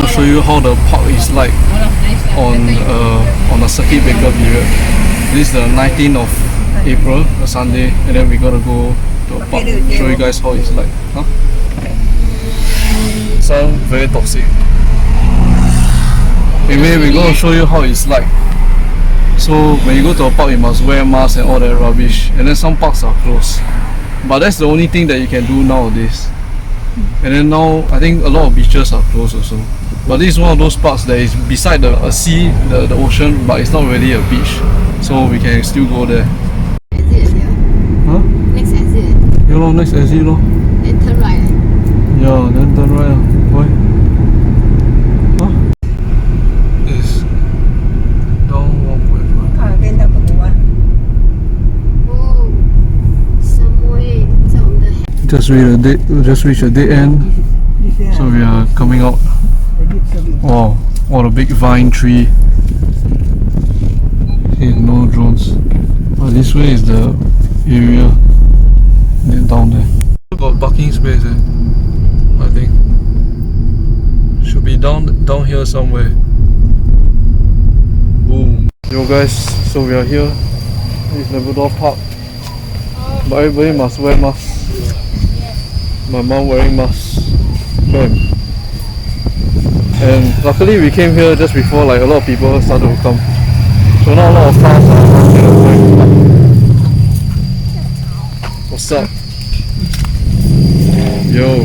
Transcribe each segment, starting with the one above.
to show you how the park is like on a circuit breaker period. This is the 19th of April, a Sunday, and then we gotta go to a park. Show you guys how it's like. Huh? Sound very toxic. Anyway, we're gonna show you how it's like. So when you go to a park, you must wear masks and all that rubbish. And then some parks are closed. But that's the only thing that you can do nowadays. And then now, I think a lot of beaches are closed also. But this is one of those parks that is beside the sea, the ocean, but it's not really a beach. So we can still go there. Huh? Next exit. Yeah, lor, next exit lor. Then turn right. Yeah, then turn right. Why? Huh? It's down 1.5. Oh, somewhere on the Just reach a dead end. So we are coming out. Wow, what a big vine tree. Okay, no drones. But this way is the area. Then down there. Got parking space I think. Should be down here somewhere. Boom. Yo guys, so we are here. This is Labrador Park. But everybody must wear masks. My mom wearing masks. Bam. And luckily we came here just before like a lot of people started to come. So now a lot of cars are here. What's up? Yo.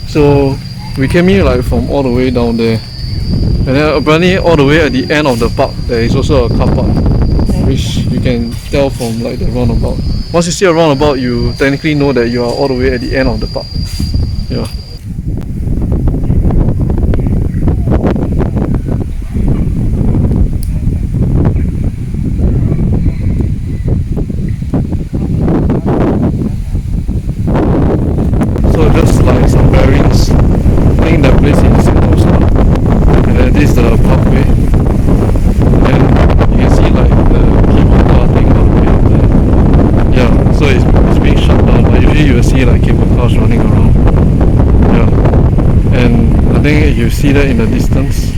So we came here like from all the way down there. And then apparently all the way at the end of the park there is also a car park, which you can tell from like the roundabout. Once you see a roundabout, you technically know that you are all the way at the end of the park. Yeah. So just like some bearings, I think that place is Sentosa. And then this is the parkway. And then you can see like the cable car thing all the way up there. Yeah, so it's being shut down, but usually you will see like cable cars running around. Yeah. And I think you see that in the distance.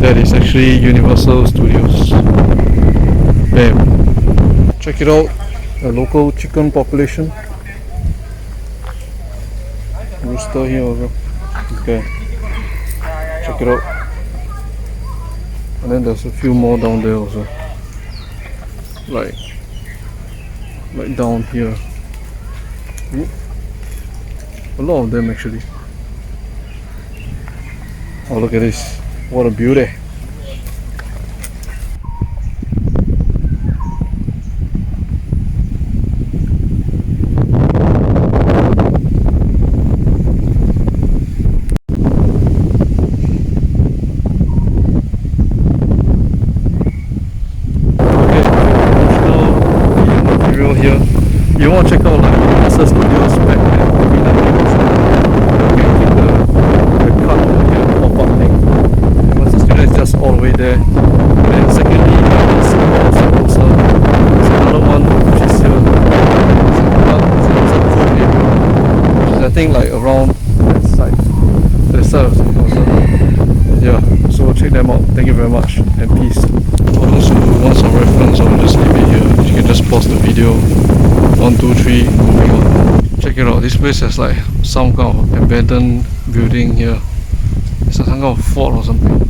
That is actually Universal Studios. Bam. Check it out, a local chicken population. Rooster here also. Okay. Check it out. And then there's a few more down there also. Like down here. Ooh. A lot of them actually. Oh, look at this. What a beauty. Here. You want to check out like Universal Studios back there. The cut here, pop-up thing. Universal Studios is just all the way there. And then secondly, there's Sentosa. There's another one which is here. It's a food area, which is I think like around that side of Sentosa. Yeah, so check them out. Thank you very much and peace. For those who want some reference, I will just leave it here. You can just pause the video. 1, 2, 3, moving on. Check it out. This place has like some kind of abandoned building here. It's some kind of fort or something.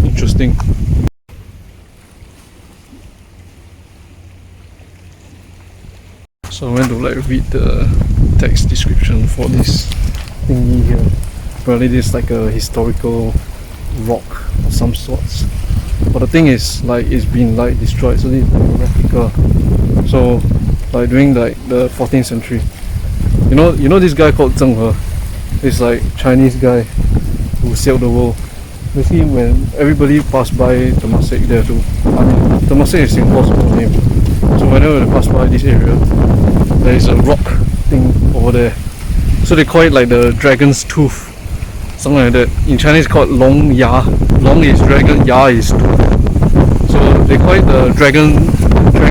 Interesting. So I went to like read the text description for this thingy here. Apparently this is like a historical rock of some sorts. But the thing is, like, it's been like destroyed, so this is like a replica. So, like during like the 14th century, you know this guy called Zheng He. This like Chinese guy who sailed the world. Basically, when everybody passed by Temasek there too. I mean, Temasek is Singapore's old name. So whenever they pass by this area, there is a rock thing over there. So they call it like the dragon's tooth. Something like that. In Chinese, it's called Long Ya. Long is dragon, Ya is tooth. So they call it the dragon's tooth,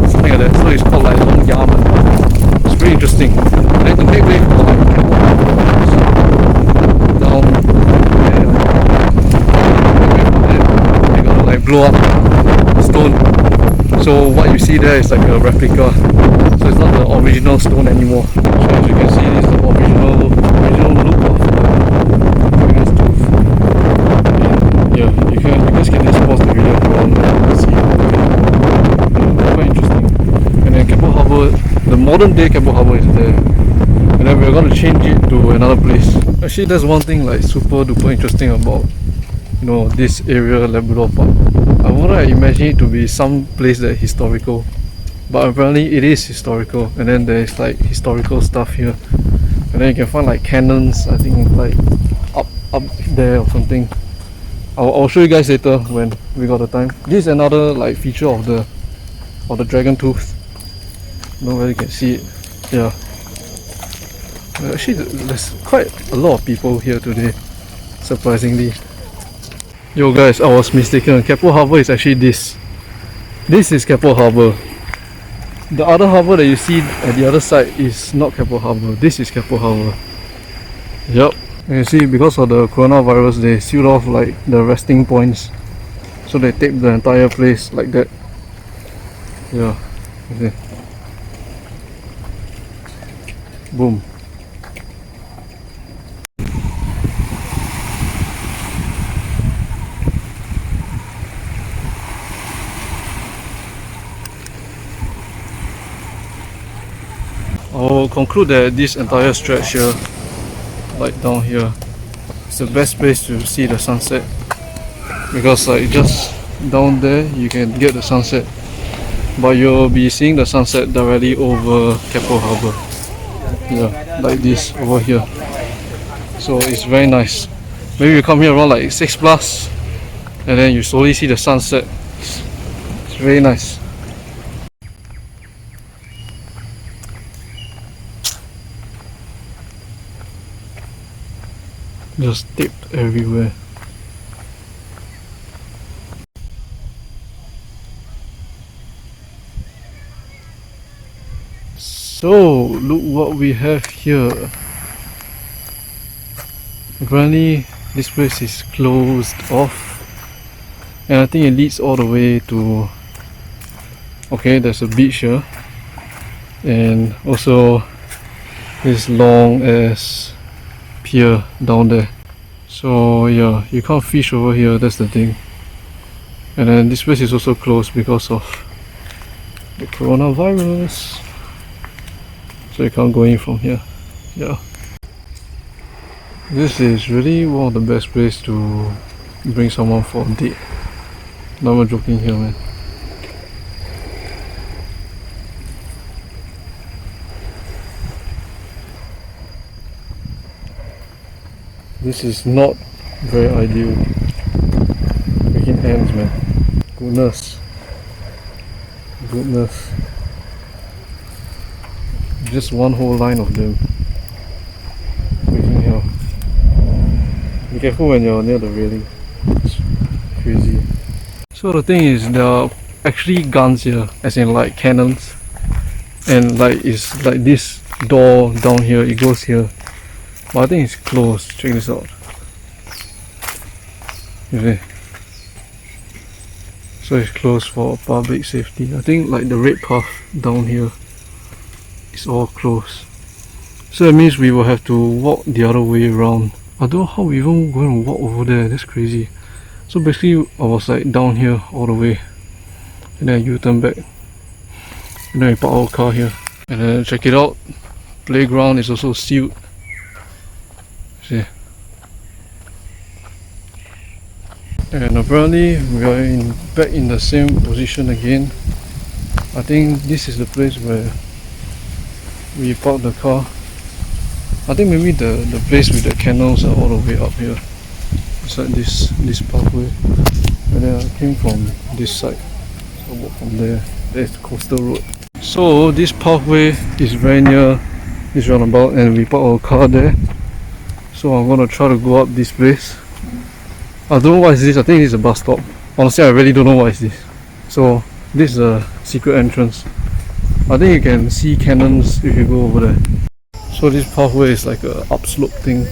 something like that. So it's called like Long Ya. It's pretty interesting. And to make way for like like blow up stone. So what you see there is like a replica. So it's not the original stone anymore. So as you can see, this is the original look of the dragon's tooth. And yeah, you guys can just pause the video if you want to see. Yeah, quite interesting. And then Keppel Harbour, the modern day Keppel Harbour is there. And then we're going to change it to another place. Actually, there's one thing like super duper interesting about, you know, this area, Labrador Park. I wouldn't imagine it to be some place that is historical, but apparently it is historical. And then there's like historical stuff here, and then you can find like cannons, I think like up there or something. I'll show you guys later when we got the time. This is another like feature of the dragon tooth. I don't know whether you can see it. Yeah. Actually, there's quite a lot of people here today, surprisingly. Yo guys, I was mistaken. Keppel Harbour is actually this. This is Keppel Harbour. The other harbour that you see at the other side is not Keppel Harbour. This is Keppel Harbour. Yup. And you see, because of the coronavirus, they sealed off like the resting points. So they taped the entire place like that. Yeah. You see. Boom. I'll conclude that this entire stretch here, like down here, is the best place to see the sunset, because like just down there you can get the sunset, but you'll be seeing the sunset directly over Keppel Harbour. Yeah, like this over here. So it's very nice. Maybe you come here around like 6 plus, and then you slowly see the sunset. It's very nice. Just taped everywhere. So look what we have here. Apparently this place is closed off, and I think it leads all the way to, okay, there's a beach here, and also this long ass pier down there. So yeah, you can't fish over here, that's the thing. And then this place is also closed because of the coronavirus, so you can't go in from here. Yeah, this is really one of the best places to bring someone for a date. Not even joking here, man. This is not very ideal. Making ends, man. Goodness. Just one whole line of them. Freaking hell. Be careful when you're near the railing. It's crazy. So the thing is, there are actually guns here, as in like cannons. And like it's like this door down here, it goes here. But I think it's closed. Check this out. You see? So it's closed for public safety. I think like the red path down here is all closed. So that means we will have to walk the other way around. I don't know how we even going to walk over there. That's crazy. So basically I was like down here all the way, and then I U-turn back, and then we park our car here. And then check it out. Playground is also sealed. See. And apparently we are back in the same position again. I think this is the place where we parked the car. I think maybe the place with the canals are all the way up here. It's like this pathway. And then I came from this side. So I walk from there. There's the coastal road. So this pathway is very near this roundabout, and we parked our car there. So I'm gonna try to go up this place. I don't know what is this. I think it's a bus stop. Honestly, I really don't know what is this. So this is a secret entrance. I think you can see cannons if you go over there. So this pathway is like a upslope thing.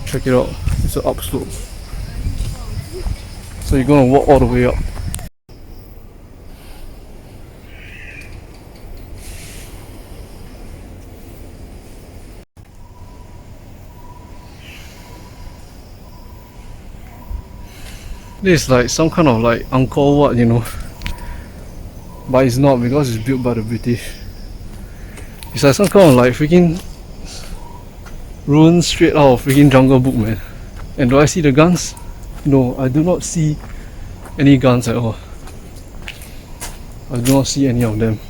Check it out. It's an upslope. So you're gonna walk all the way up. This is like some kind of like Angkor Wat, you know. But it's not, because it's built by the British. It's like some kind of like freaking ruins straight out of freaking Jungle Book, man. And do I see the guns? No, I do not see any guns at all. I do not see any of them.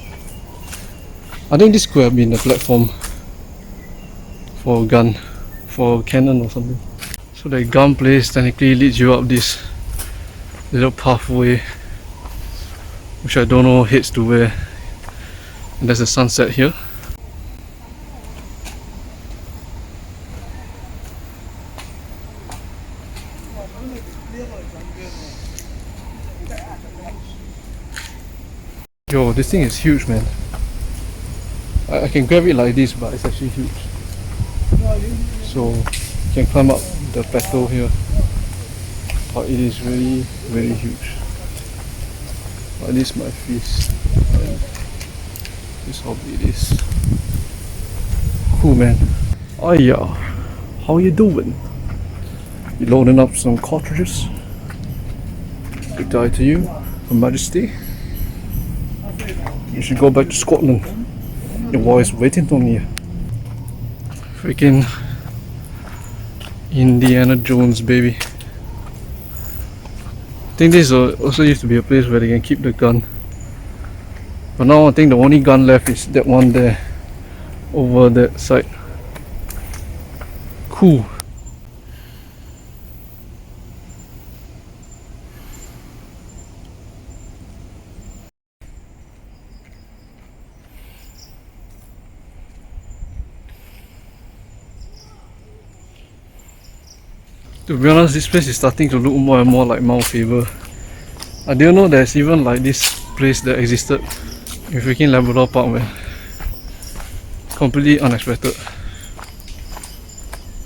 I think this could have been the platform for a gun, for a cannon or something. So the gun place technically leads you up this little pathway, which I don't know heads to where. And there's a sunset here. Yo, this thing is huge, man. I can grab it like this, but it's actually huge. So you can climb up the plateau here, but it is really, very huge. At least my fist, and this is how big it is. Cool, man. Oh yeah, how you doing? You loading up some cartridges? Good day to you, Her Majesty. You should go back to Scotland. Your war is waiting on you. Freaking Indiana Jones, baby. I think this also used to be a place where they can keep the gun. But now I think the only gun left is that one there, over that side. Cool. To be honest, this place is starting to look more and more like Mount Faber. I didn't know there's even like this place that existed in freaking Labrador Park, man. Completely unexpected.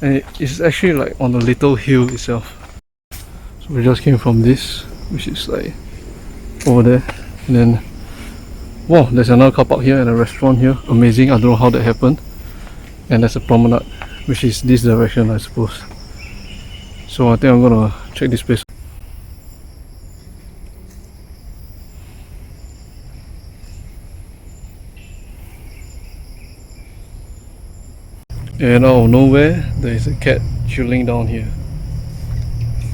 And it's actually like on a little hill itself. So we just came from this, which is like over there. And then, wow, there's another car park here and a restaurant here. Amazing, I don't know how that happened. And there's a promenade, which is this direction, I suppose. So I think I'm gonna check this place. And out of nowhere, there is a cat chilling down here.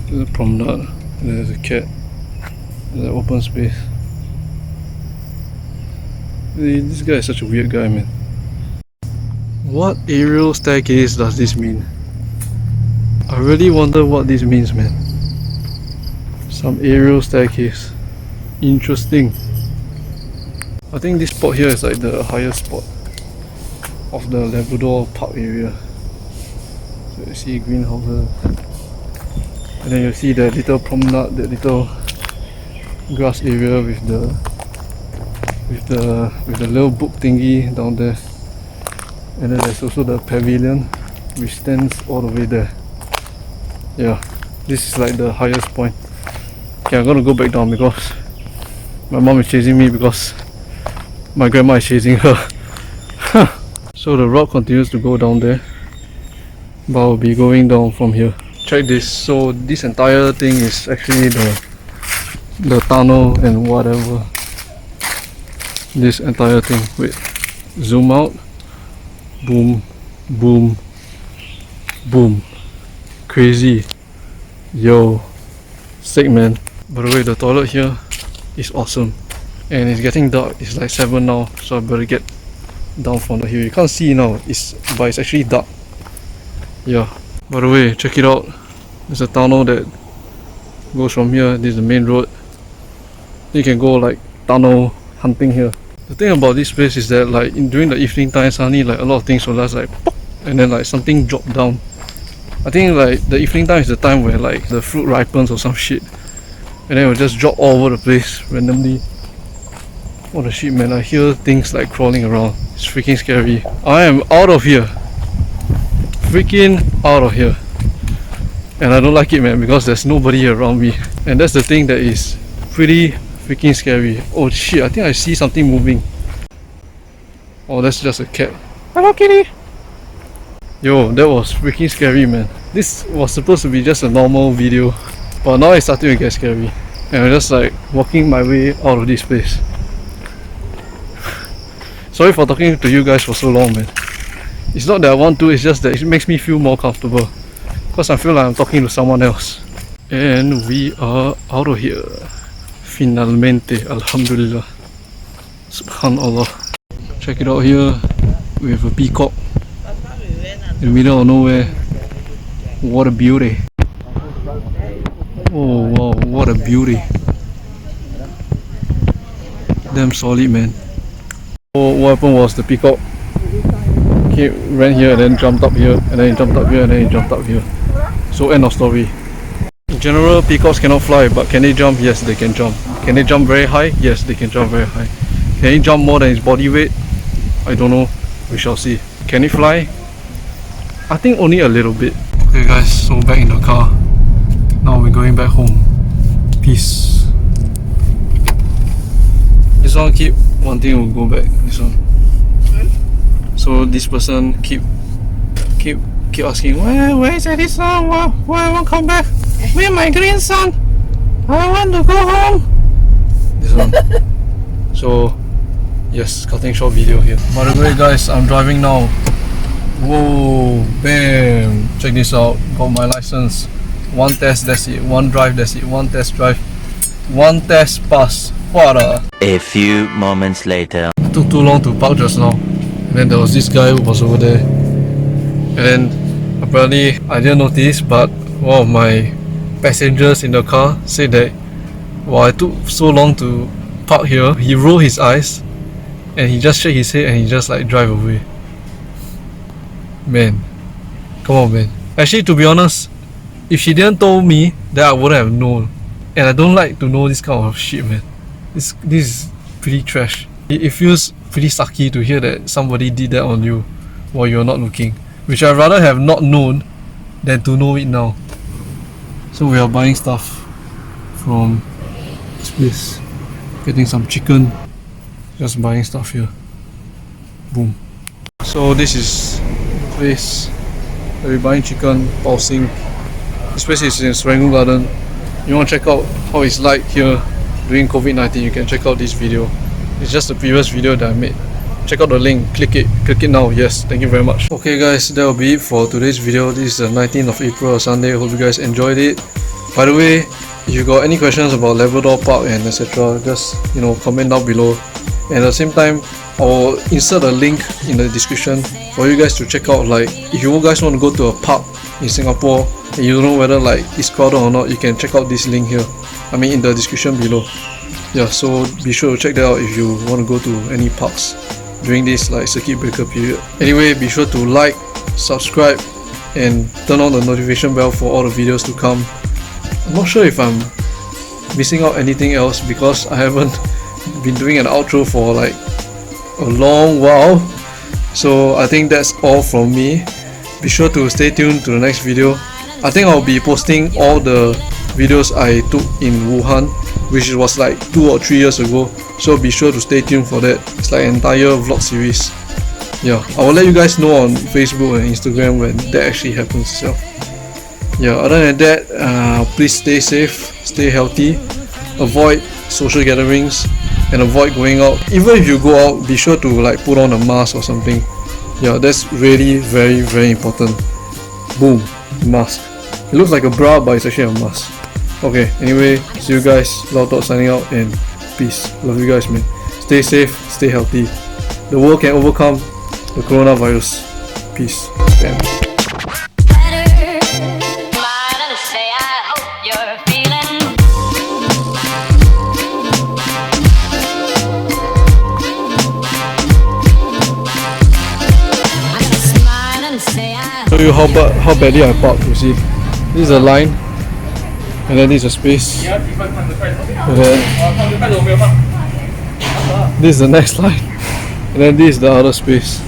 There's a promenade, there's a cat, there's an open space. This guy is such a weird guy, man. What aerial staircase does this mean? I really wonder what this means, man. Some aerial staircase. Interesting. I think this spot here is like the highest spot of the Labrador Park area. So you see greenhouses, and then you see the little promenade, the little grass area with the little book thingy down there. And then there's also the pavilion, which stands all the way there. Yeah, this is like the highest point. Okay, I'm gonna go back down because my mom is chasing me because my grandma is chasing her. So the route continues to go down there, but I'll be going down from here. Check this. So this entire thing is actually the tunnel and whatever. This entire thing. Wait, zoom out. Boom, boom, boom. Crazy. Yo, sick, man. By the way, the toilet here is awesome, and it's getting dark. It's like 7 now, so I better get down from the hill. You can't see now, but it's actually dark. Yeah. By the way, check it out. There's a tunnel that goes from here. This is the main road. You can go like tunnel hunting here. The thing about this place is that like during the evening time, suddenly like a lot of things will just like pop, and then like something drop down. I think like the evening time is the time where like the fruit ripens or some shit, and then it will just drop all over the place randomly. What the shit, man. I hear things like crawling around. It's freaking scary. I am out of here. Freaking out of here. and I don't like it, man, because there's nobody around me, and that's the thing that is pretty freaking scary. Oh shit, I think I see something moving. Oh, that's just a cat. Hello, kitty. Yo, that was freaking scary, man. This was supposed to be just a normal video, but now it's starting to get scary, and I'm just like walking my way out of this place. Sorry for talking to you guys for so long, man. It's not that I want to, it's just that it makes me feel more comfortable, because I feel like I'm talking to someone else. And we are out of here. Finalmente, Alhamdulillah. Subhanallah. Check it out here. We have a peacock in the middle of nowhere. What a beauty. Oh wow, what a beauty. Damn solid, man. So what happened was the peacock ran here and then jumped up here, and then he jumped up here, and then he jumped up here. So end of story. In general, peacocks cannot fly, but can they jump? Yes, they can jump. Can they jump very high? Yes, they can jump very high. Can he jump more than his body weight? I don't know. We shall see. Can he fly? I think only a little bit. Okay guys, so back in the car. Now we're going back home. Peace. This one keep wanting to go back. This one. So this person keep asking, where is this son? Why I won't come back? Where my grandson? I want to go home. This one. So yes, cutting short video here. By the way guys, I'm driving now. Whoa, bam! Check this out. Got my license. One test, that's it. One drive, that's it. One test drive. One test pass. What A few moments later. It took too long to park just now. And then there was this guy who was over there. And then apparently I didn't notice, but one of my passengers in the car said that while I took so long to park here, he rolled his eyes and he just shake his head and he just like drive away. Man, come on, man. Actually, to be honest, if she didn't told me, then I wouldn't have known. And I don't like to know this kind of shit, man. This is pretty trash. It feels pretty sucky to hear that somebody did that on you while you're not looking, which I'd rather have not known than to know it now. So we are buying stuff from this place, getting some chicken, just buying stuff here. Boom. So this is the place that we're buying chicken, pausing. This place is in Serangoon Garden. You want to check out how it's like here during COVID-19, you can check out this video. It's just the previous video that I made. Check out the link, click it now. Yes, thank you very much. Okay guys, that will be it for today's video. This is the 19th of April, Sunday. Hope you guys enjoyed it. By the way, if you got any questions about Labrador Park and etc., just comment down below. And at the same time, I'll insert a link in the description for you guys to check out. Like, if you guys want to go to a park in Singapore and you don't know whether like it's crowded or not, you can check out this link here. I mean in the description below. Yeah, so be sure to check that out if you want to go to any parks during this like circuit breaker period. Anyway, be sure to like, subscribe, and turn on the notification bell for all the videos to come. I'm not sure if I'm missing out anything else because I haven't been doing an outro for like a long while. So I think that's all from me. Be sure to stay tuned to the next video. I think I'll be posting all the videos I took in Wuhan, which was like 2 or 3 years ago. So be sure to stay tuned for that. It's like an entire vlog series. Yeah, I will let you guys know on Facebook and Instagram when that actually happens. So yeah, other than that, please stay safe, stay healthy, avoid social gatherings, and avoid going out. Even if you go out, be sure to like put on a mask or something. Yeah, that's really very, very important. Boom, mask. It looks like a bra, but it's actually a mask. Okay, anyway, see you guys. Labrador signing out, and peace. Love you guys, man. Stay safe, stay healthy. The world can overcome the coronavirus. Peace. Bam. Show you how badly I parked. You see, this is a line, and then this is a space, and then this is the next line, and then this is the other space.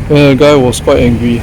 And the guy was quite angry.